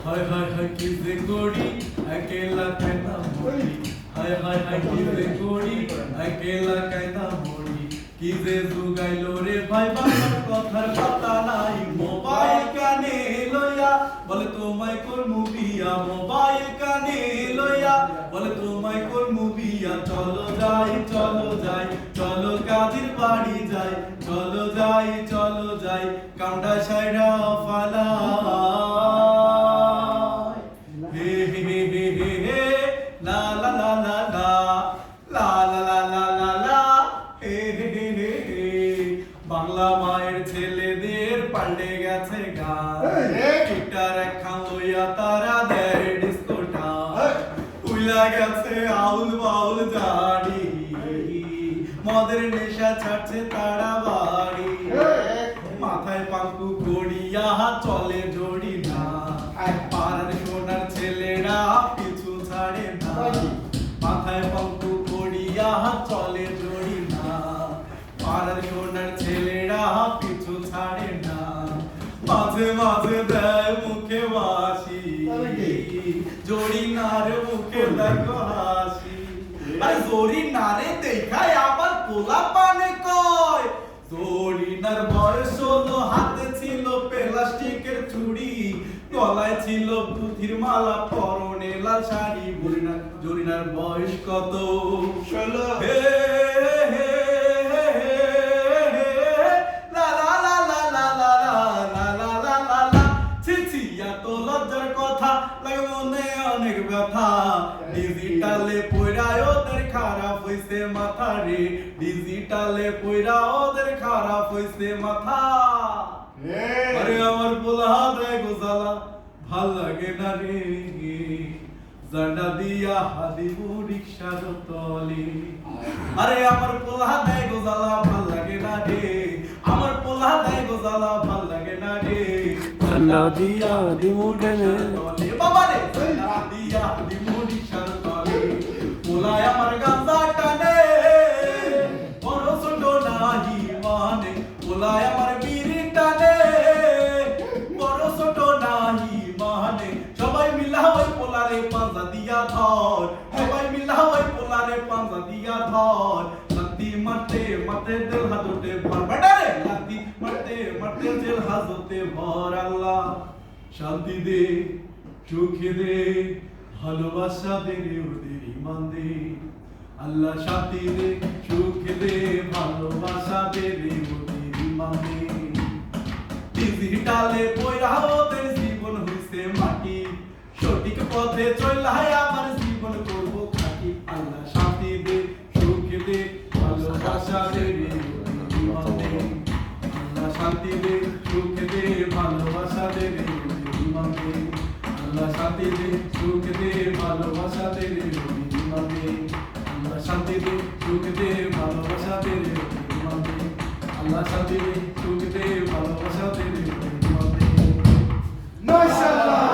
हाय हाय हाय किसे कोड़ी अकेला कहना मोड़ी हाय हाय हाय किसे कोड़ी अकेला कहना मोड़ी किसे जुगाइलो रे भाई बाবার কথার কথা নাই মোবাইল কানে লইয়া বলে তোমায় কোন মুভিয়া মোবাইল কানে লইয়া বলে তোমায় কোন মুভিয়া চলো যাই চলো কাদির বাড়ি যাই চলো যাই কামটা সাইরা ফালা বাংলা মায়ের ছেলেদের পাল্টে গেছে গান গিটার একখান লইয়া তারা দেয় ডিস্কোটা উইলা গেছে আউল বাউল জানি মদের নেশা ছাড়ছে তারা বাড়ি মাথায় পাঙ্কু গড়িয়া চলে জড়ি না পাড়ার সোনার ছেলেরা পিছু ছাড়ে না মাথায় পাঙ্কু গড়িয়া চলে জড়ি না পাড়ার সোনার ছেলেরা পিছু ছাড়ে না মাঝে মাঝে দেয় মুখে বাসি জড়ি নারে মুখে দেখো হাসি আরে জড়ি নারে দেখায় আবার পোলা পানে কয় জড়িনার বয়স হলো হাতে ছিল প্লাস্টিকের চুড়ি গলায় ছিল পুঁথির মালা পরনে লাল শাড়ি জড়িনার বয়স কত 16 হে হে লা লা লা লা লা লা লা লা লা লা লা ছি এত লজ্জার কথা লাগে মনে অনেক ব্যথা ডিজিটালে পয়রা ওদের খারাপ হইছে মাথা রে ডিজিটালে পয়রা ওদের খারাপ হইছে মাথা আরে আমার পোলা দেয় গোজালা ভাল লাগে না রে জান্ডা দিয়া হাদিবু রিকশার তলে আরে আমার পোলা দেয় গোজালা ভাল লাগে না রে আমার পোলা দেয় গোজালা ভাল লাগে না রে জান্ডা দিয়া হাদিবু তলে বাবা রে জান্ডা দিয়া হাদিবু রিকশার তলে পোলায় আমার গাঁজা টানে বড় ছোট নাহি মানে পোলায় আমার বিড়ি টানে বড় ছোট নাহি মানে সবাই মিলা ওই পোলারে পাঁজা দিয়া ধর সবাই মিলা ওই পোলারে পাঁজা দিয়া ধর লাতি মারতে দিল হাজতে ভর বেটারে লাতি মারতে দিল হাজতে ভর আল্লাহ শান্তি দে সুখে দে ভালোবাসা দে রে ওদের ইমান দে আল্লাহ শান্তি দে সুখে দে ভালোবাসা দে রে ওদের ইমান দে ডিজিটালে পয়রা ওদের জীবন হইছে মাটি সঠিক পথে চলায় আমার জীবন করব খাঁটি আল্লাহ শান্তি দে সুখে দে ভালোবাসা দে রে ওদের ইমান দে আল্লাহ শান্তি দে সুখে দে ভালোবাসা দে রে ওদের ইমান দে আল্লাহ শান্তি দে সুখ দে ভালোবাসা দে রে ইমান দে আল্লাহ শান্তি দে সুখ দে ভালোবাসা দে রে ইমান দে আল্লাহ শান্তি দে সুখ দে ভালোবাসা দে রে ইমান দে মাশাআল্লাহ।